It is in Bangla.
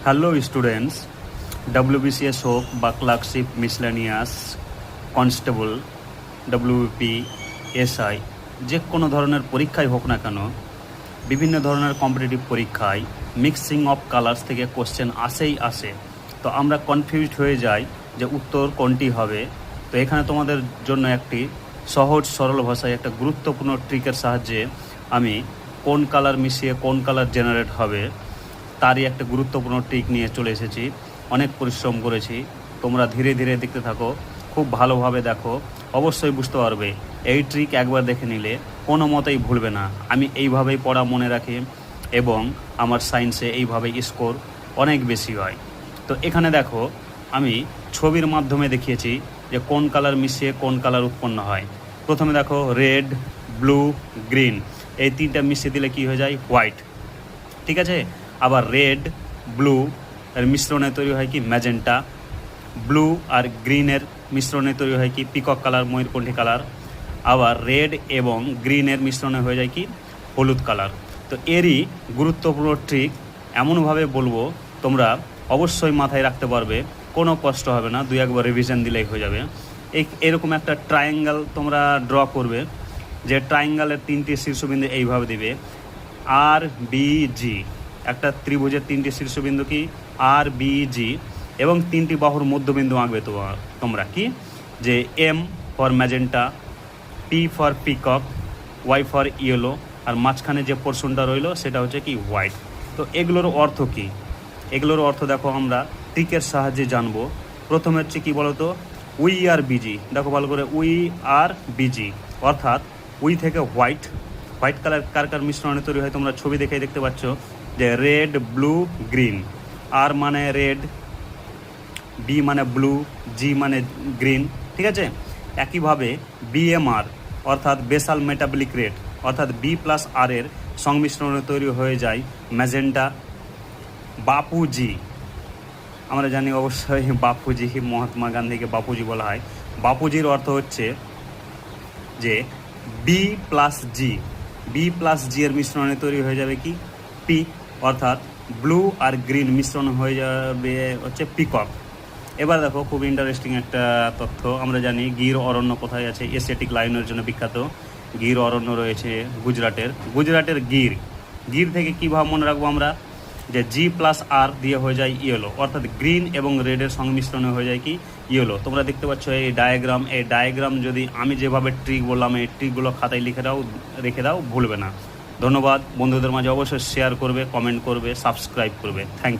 হ্যালো স্টুডেন্টস, WBCS হোক বা clerkship, miscellaneous, constable, WBP, SI, যে কোনো ধরনের পরীক্ষাই হোক না কেন, বিভিন্ন ধরনের কম্পিটিটিভ পরীক্ষায় মিক্সিং অফ কালার্স থেকে কোশ্চেন আসে। তো আমরা কনফিউজড হয়ে যাই যে উত্তর কোনটি হবে। তো এখানে তোমাদের জন্য একটি সহজ সরল ভাষায় একটা গুরুত্বপূর্ণ ট্রিকের সাহায্যে আমি কোন কালার মিশিয়ে কোন কালার জেনারেট হবে তারই একটা গুরুত্বপূর্ণ ট্রিক নিয়ে চলে এসেছি। অনেক পরিশ্রম করেছি, তোমরা ধীরে ধীরে দেখতে থাকো, খুব ভালোভাবে দেখো, অবশ্যই বুঝতে পারবে। এই ট্রিক একবার দেখে নিলে কোনো মতেই ভুলবে না। আমি এইভাবেই পড়া মনে রাখি এবং আমার সায়েন্সে এইভাবেই স্কোর অনেক বেশি হয়। তো এখানে দেখো, আমি ছবির মাধ্যমে দেখিয়েছি যে কোন কালার মিশিয়ে কোন কালার উৎপন্ন হয়। প্রথমে দেখো, রেড, ব্লু, গ্রিন, এই তিনটা মিশিয়ে দিলে কি হয়ে যায়? হোয়াইট। ঠিক আছে। আবার রেড, ব্লু এর মিশ্রণে তৈরি হয় কি? ম্যাজেন্টা। ব্লু আর গ্রিনের মিশ্রণে তৈরি হয় কি? পিকক কালার, ময়ূরকণ্ঠী কালার। আবার রেড এবং গ্রিনের মিশ্রণে হয়ে যায় কি? হলুদ কালার। তো এরই গুরুত্বপূর্ণ ট্রিক এমনভাবে বলবো, তোমরা অবশ্যই মাথায় রাখতে পারবে, কোনো কষ্ট হবে না, দুই একবার রিভিশন দিলেই হয়ে যাবে। এরকম একটা ট্রায়াঙ্গেল তোমরা ড্র করবে, যে ট্রায়াঙ্গেলের তিনটি শীর্ষবিন্দু এইভাবে দিবে, RBG। একটা ত্রিভুজের তিনটি শীর্ষবিন্দু কি? RBG, এবং তিনটি বাহুর মধ্যবিন্দু আঁকবে তোমরা কি? যে M for magenta, P for peacock, Y for yellow, আর মাঝখানে যে পোর্শনটা রইলো সেটা হচ্ছে কি? হোয়াইট। তো এগুলোর অর্থ কি? এগুলোর অর্থ দেখো আমরা ট্রিকের সাহায্যে জানবো। প্রথমে হচ্ছে কি বলতো? We are busy. দেখো ভালো করে, উই আর বিজি অর্থাৎ উই থেকে হোয়াইট। হোয়াইট কালার কার কার মিশ্রণে তৈরি হয় তোমরা ছবি দেখেই দেখতে পাচ্ছ, যে রেড, ব্লু, গ্রিন। আর মানে রেড, বি মানে ব্লু, জি মানে গ্রিন। ঠিক আছে। একইভাবে BMR অর্থাৎ বেসাল মেটাবলিক রেট অর্থাৎ B+R এর সংমিশ্রণে তৈরি হয়ে যায় ম্যাজেন্টা। বাপুজি, আমরা জানি অবশ্যই বাপুজি, মহাত্মা গান্ধীকে বাপুজি বলা হয়। বাপুজির অর্থ হচ্ছে যে B+G এর মিশ্রণে তৈরি হয়ে যাবে কি? পি, অর্থাৎ ব্লু আর গ্রিন মিশ্রণ হয়ে যাবে হচ্ছে পিকক। এবার দেখো, খুব ইন্টারেস্টিং একটা তথ্য। আমরা জানি গির অরণ্য কোথায় আছে? এশিয়াটিক লায়নের জন্য বিখ্যাত গির অরণ্য রয়েছে গুজরাটের গির থেকে কীভাবে মনে রাখবো আমরা? যে G+R দিয়ে হয়ে যায় ইয়েলো, অর্থাৎ গ্রিন এবং রেডের সংমিশ্রণে হয়ে যায় কি? ইয়েলো। তোমরা দেখতে পাচ্ছ এই ডায়াগ্রাম যদি আমি যেভাবে ট্রিক বললাম, এই ট্রিকগুলো খাতায় রেখে দাও, ভুলবে না। ধন্যবাদ। বন্ধুদের মাঝে অবশ্যই শেয়ার করবে, কমেন্ট করবে, সাবস্ক্রাইব করবে। Thank you.